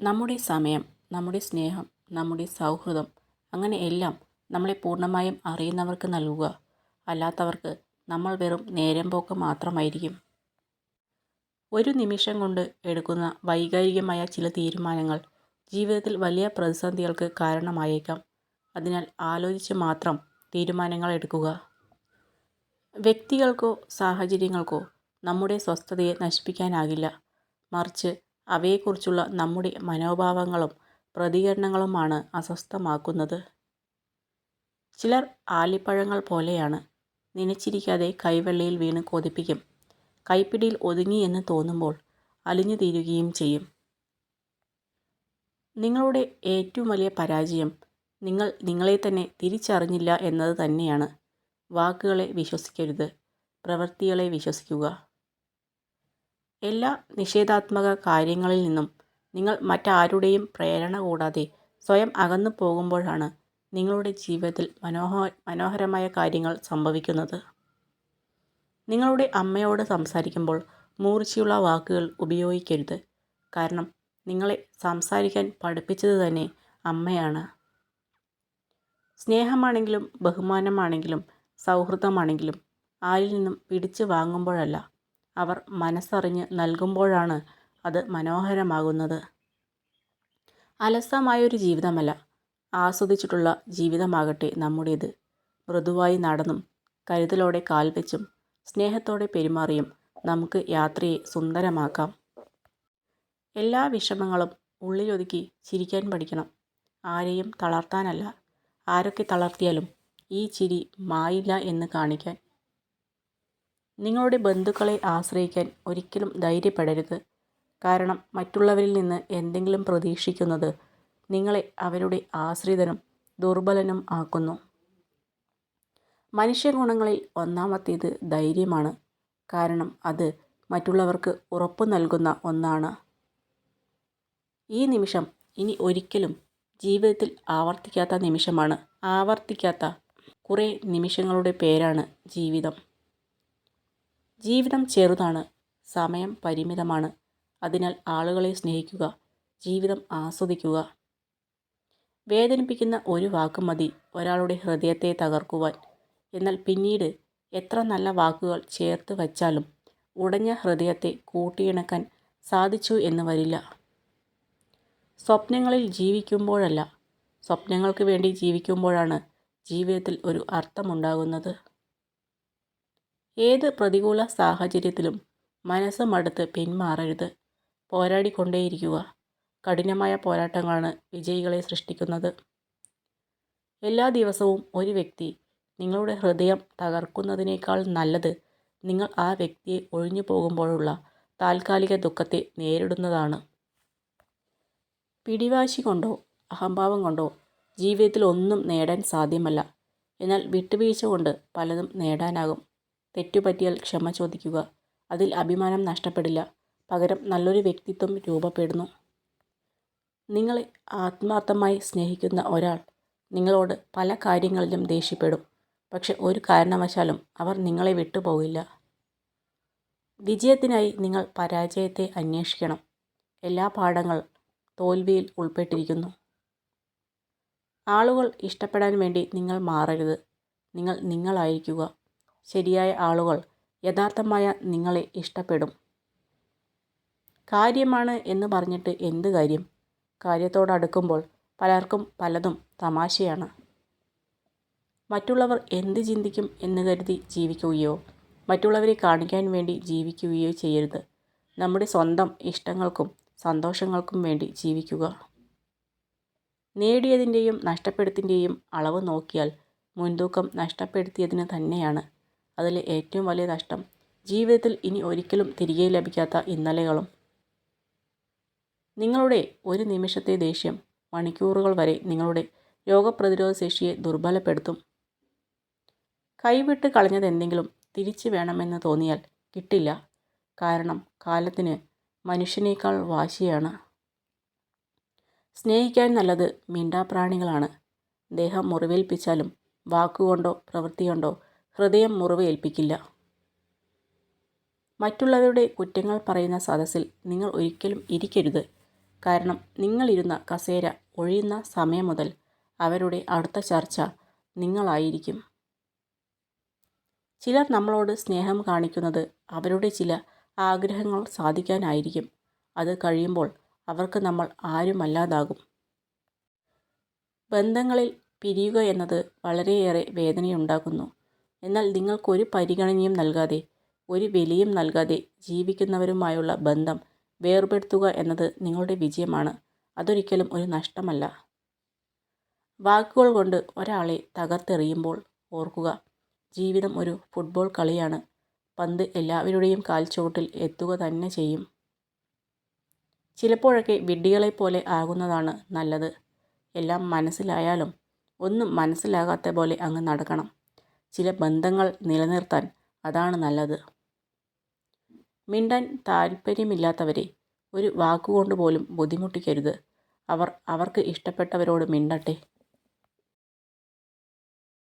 നമ്മുടെ സമയം, നമ്മുടെ സ്നേഹം, നമ്മുടെ സൗഹൃദം അങ്ങനെ എല്ലാം നമ്മളെ പൂർണ്ണമായും അറിയുന്നവർക്ക് നൽകുക. അല്ലാത്തവർക്ക് നമ്മൾ വെറും നേരം പോക്ക് മാത്രമായിരിക്കും. ഒരു നിമിഷം കൊണ്ട് എടുക്കുന്ന വൈകാരികമായ ചില തീരുമാനങ്ങൾ ജീവിതത്തിൽ വലിയ പ്രതിസന്ധികൾക്ക് കാരണമായേക്കാം. അതിനാൽ ആലോചിച്ച് മാത്രം തീരുമാനങ്ങൾ എടുക്കുക. വ്യക്തികൾക്കോ സാഹചര്യങ്ങൾക്കോ നമ്മുടെ സ്വസ്ഥതയെ നശിപ്പിക്കാനാകില്ല. മറിച്ച് അവയെക്കുറിച്ചുള്ള നമ്മുടെ മനോഭാവങ്ങളും പ്രതികരണങ്ങളുമാണ് അസ്വസ്ഥമാക്കുന്നത്. ചിലർ ആലിപ്പഴങ്ങൾ പോലെയാണ്. നനച്ചിരിക്കാതെ കൈവെള്ളയിൽ വീണ് കൊതിപ്പിക്കും. കൈപ്പിടിയിൽ ഒതുങ്ങി എന്ന് തോന്നുമ്പോൾ അലിഞ്ഞു തീരുകയും ചെയ്യും. നിങ്ങളുടെ ഏറ്റവും വലിയ പരാജയം നിങ്ങൾ നിങ്ങളെ തന്നെ തിരിച്ചറിഞ്ഞില്ല എന്നത് തന്നെയാണ്. വാക്കുകളെ വിശ്വസിക്കരുത്, പ്രവൃത്തികളെ വിശ്വസിക്കുക. എല്ലാ നിഷേധാത്മക കാര്യങ്ങളിൽ നിന്നും നിങ്ങൾ മറ്റാരുടെയും പ്രേരണ കൂടാതെ സ്വയം അകന്നു പോകുമ്പോഴാണ് നിങ്ങളുടെ ജീവിതത്തിൽ മനോഹരമായ കാര്യങ്ങൾ സംഭവിക്കുന്നത്. നിങ്ങളുടെ അമ്മയോട് സംസാരിക്കുമ്പോൾ മൂർച്ചയുള്ള വാക്കുകൾ ഉപയോഗിക്കരുത്. കാരണം നിങ്ങളെ സംസാരിക്കാൻ പഠിപ്പിച്ചത് തന്നെ അമ്മയാണ്. സ്നേഹമാണെങ്കിലും ബഹുമാനമാണെങ്കിലും സൗഹൃദമാണെങ്കിലും ആരിൽ നിന്നും പിടിച്ചു വാങ്ങുമ്പോഴല്ല, അവർ മനസ്സറിഞ്ഞ് നൽകുമ്പോഴാണ് അത് മനോഹരമാകുന്നത്. അലസമായൊരു ജീവിതമല്ല, ആസ്വദിച്ചിട്ടുള്ള ജീവിതമാകട്ടെ നമ്മുടേത്. മൃദുവായി നടന്നും കരുതലോടെ കാൽവെച്ചും സ്നേഹത്തോടെ പെരുമാറിയും നമുക്ക് യാത്രയെ സുന്ദരമാക്കാം. എല്ലാ വിഷമങ്ങളും ഉള്ളിലൊതുക്കി ചിരിക്കാൻ പഠിക്കണം. ആരെയും തളർത്താനല്ല, ആരൊക്കെ തളർത്തിയാലും ഈ ചിരി മായില്ല എന്ന് കാണിക്കാൻ. നിങ്ങളുടെ ബന്ധുക്കളെ ആശ്രയിക്കാൻ ഒരിക്കലും ധൈര്യപ്പെടരുത്. കാരണം മറ്റുള്ളവരിൽ നിന്ന് എന്തെങ്കിലും പ്രതീക്ഷിക്കുന്നത് നിങ്ങളെ അവരുടെ ആശ്രിതനും ദുർബലനും ആക്കുന്നു. മനുഷ്യഗുണങ്ങളിൽ ഒന്നാമത്തേത് ധൈര്യമാണ്. കാരണം അത് മറ്റുള്ളവർക്ക് ഉറപ്പു നൽകുന്ന ഒന്നാണ്. ഈ നിമിഷം ഇനി ഒരിക്കലും ജീവിതത്തിൽ ആവർത്തിക്കാത്ത നിമിഷമാണ്. ആവർത്തിക്കാത്ത കുറേ നിമിഷങ്ങളുടെ പേരാണ് ജീവിതം. ജീവിതം ചെറുതാണ്, സമയം പരിമിതമാണ്. അതിനാൽ ആളുകളെ സ്നേഹിക്കുക, ജീവിതം ആസ്വദിക്കുക. വേദനിപ്പിക്കുന്ന ഒരു വാക്ക് മതി ഒരാളുടെ ഹൃദയത്തെ തകർക്കുവാൻ. എന്നാൽ പിന്നീട് എത്ര നല്ല വാക്കുകൾ ചേർത്ത് വച്ചാലും ഉടഞ്ഞ ഹൃദയത്തെ കൂട്ടിയിണക്കാൻ സാധിച്ചു എന്ന് വരില്ല. സ്വപ്നങ്ങളിൽ ജീവിക്കുമ്പോഴല്ല, സ്വപ്നങ്ങൾക്ക് വേണ്ടി ജീവിക്കുമ്പോഴാണ് ജീവിതത്തിൽ ഒരു അർത്ഥമുണ്ടാകുന്നത്. ഏത് പ്രതികൂല സാഹചര്യത്തിലും മനസ്സ് മടുത്ത് പിന്മാറരുത്. പോരാടിക്കൊണ്ടേയിരിക്കുക. കഠിനമായ പോരാട്ടങ്ങളാണ് വിജയികളെ സൃഷ്ടിക്കുന്നത്. എല്ലാ ദിവസവും ഒരു വ്യക്തി നിങ്ങളുടെ ഹൃദയം തകർക്കുന്നതിനേക്കാൾ നല്ലത് നിങ്ങൾ ആ വ്യക്തിയെ ഒഴിഞ്ഞു പോകുമ്പോഴുള്ള താൽക്കാലിക ദുഃഖത്തെ നേരിടുന്നതാണ്. പിടിവാശി കൊണ്ടോ അഹംഭാവം കൊണ്ടോ ജീവിതത്തിൽ ഒന്നും നേടാൻ സാധ്യമല്ല. എന്നാൽ വിട്ടുവീഴ്ച കൊണ്ട് പലതും നേടാനാകും. തെറ്റുപറ്റിയാൽ ക്ഷമ ചോദിക്കുക. അതിൽ അഭിമാനം നഷ്ടപ്പെടില്ല. പകരം നല്ലൊരു വ്യക്തിത്വം രൂപപ്പെടുന്നു. നിങ്ങളെ ആത്മാർത്ഥമായി സ്നേഹിക്കുന്ന ഒരാൾ നിങ്ങളോട് പല കാര്യങ്ങളിലും ദേഷ്യപ്പെടും. പക്ഷെ ഒരു കാരണവശാലും അവർ നിങ്ങളെ വിട്ടുപോകില്ല. വിജയത്തിനായി നിങ്ങൾ പരാജയത്തെ അന്വേഷിക്കണം. എല്ലാ പാഠങ്ങൾ തോൽവിയിൽ ഉൾപ്പെട്ടിരിക്കുന്നു. ആളുകൾ ഇഷ്ടപ്പെടാൻ വേണ്ടി നിങ്ങൾ മാറരുത്. നിങ്ങൾ നിങ്ങളായിരിക്കുക. ശരിയായ ആളുകൾ യഥാർത്ഥമായ നിങ്ങളെ ഇഷ്ടപ്പെടും. കാര്യമാണ് എന്ന് പറഞ്ഞിട്ട് എന്ത് കാര്യം? കാര്യത്തോടടുക്കുമ്പോൾ പലർക്കും പലതും തമാശയാണ്. മറ്റുള്ളവർ എന്ത് ചിന്തിക്കും എന്ന് കരുതി ജീവിക്കുകയോ മറ്റുള്ളവരെ കാണിക്കാൻ വേണ്ടി ജീവിക്കുകയോ ചെയ്യരുത്. നമ്മുടെ സ്വന്തം ഇഷ്ടങ്ങൾക്കും സന്തോഷങ്ങൾക്കും വേണ്ടി ജീവിക്കുക. നേടിയതിൻ്റെയും നഷ്ടപ്പെടുത്തിൻ്റെയും അളവ് നോക്കിയാൽ മുൻതൂക്കം നഷ്ടപ്പെടുത്തിയതിന് തന്നെയാണ്. അതിലെ ഏറ്റവും വലിയ നഷ്ടം ജീവിതത്തിൽ ഇനി ഒരിക്കലും തിരികെ ലഭിക്കാത്ത ഇന്നലെകളും. നിങ്ങളുടെ ഒരു നിമിഷത്തെ ദേഷ്യം മണിക്കൂറുകൾ വരെ നിങ്ങളുടെ രോഗപ്രതിരോധ ശേഷിയെ ദുർബലപ്പെടുത്തും. കൈവിട്ട് കളഞ്ഞതെന്തെങ്കിലും തിരിച്ചു വേണമെന്ന് തോന്നിയാൽ കിട്ടില്ല. കാരണം കാലത്തിന് മനുഷ്യനേക്കാൾ വാശിയാണ്. സ്നേഹിക്കാൻ നല്ലത് മിണ്ടാപ്രാണികളാണ്. ദേഹം മുറിവേൽപ്പിച്ചാലും വാക്കുകൊണ്ടോ പ്രവൃത്തി കൊണ്ടോ ഹൃദയം മുറിവ് ഏൽപ്പിക്കില്ല. മറ്റുള്ളവരുടെ കുറ്റങ്ങൾ പറയുന്ന സദസ്സിൽ നിങ്ങൾ ഒരിക്കലും ഇരിക്കരുത്. കാരണം നിങ്ങളിരുന്ന കസേര ഒഴിയുന്ന സമയം മുതൽ അവരുടെ അടുത്ത ചർച്ച നിങ്ങളായിരിക്കും. ചിലർ നമ്മളോട് സ്നേഹം കാണിക്കുന്നത് അവരുടെ ചില ആഗ്രഹങ്ങൾ സാധിക്കാനായിരിക്കും. അത് കഴിയുമ്പോൾ അവർക്ക് നമ്മൾ ആരുമല്ലാതാകും. ബന്ധങ്ങളിൽ പിരിയുക എന്നത് വളരെയേറെ വേദനയുണ്ടാക്കുന്നു. എന്നാൽ നിങ്ങൾക്കൊരു പരിഗണനയും നൽകാതെ, ഒരു വിലയും നൽകാതെ ജീവിക്കുന്നവരുമായുള്ള ബന്ധം വേർപെടുത്തുക എന്നത് നിങ്ങളുടെ വിജയമാണ്. അതൊരിക്കലും ഒരു നഷ്ടമല്ല. വാക്കുകൾ കൊണ്ട് ഒരാളെ തകർത്തെറിയുമ്പോൾ ഓർക്കുക, ജീവിതം ഒരു ഫുട്ബോൾ കളിയാണ്. പന്ത് എല്ലാവരുടെയും കാൽച്ചുവട്ടിൽ എത്തുക തന്നെ ചെയ്യും. ചിലപ്പോഴൊക്കെ വിഡ്ഢികളെപ്പോലെ ആകുന്നതാണ് നല്ലത്. എല്ലാം മനസ്സിലായാലും ഒന്നും മനസ്സിലാകാത്ത പോലെ അങ്ങ് നടക്കണം. ചില ബന്ധങ്ങൾ നിലനിർത്താൻ അതാണ് നല്ലത്. മിണ്ടാൻ താല്പര്യമില്ലാത്തവരെ ഒരു വാക്കുകൊണ്ട് പോലും ബുദ്ധിമുട്ടിക്കരുത്. അവർക്ക് ഇഷ്ടപ്പെട്ടവരോട് മിണ്ടട്ടെ.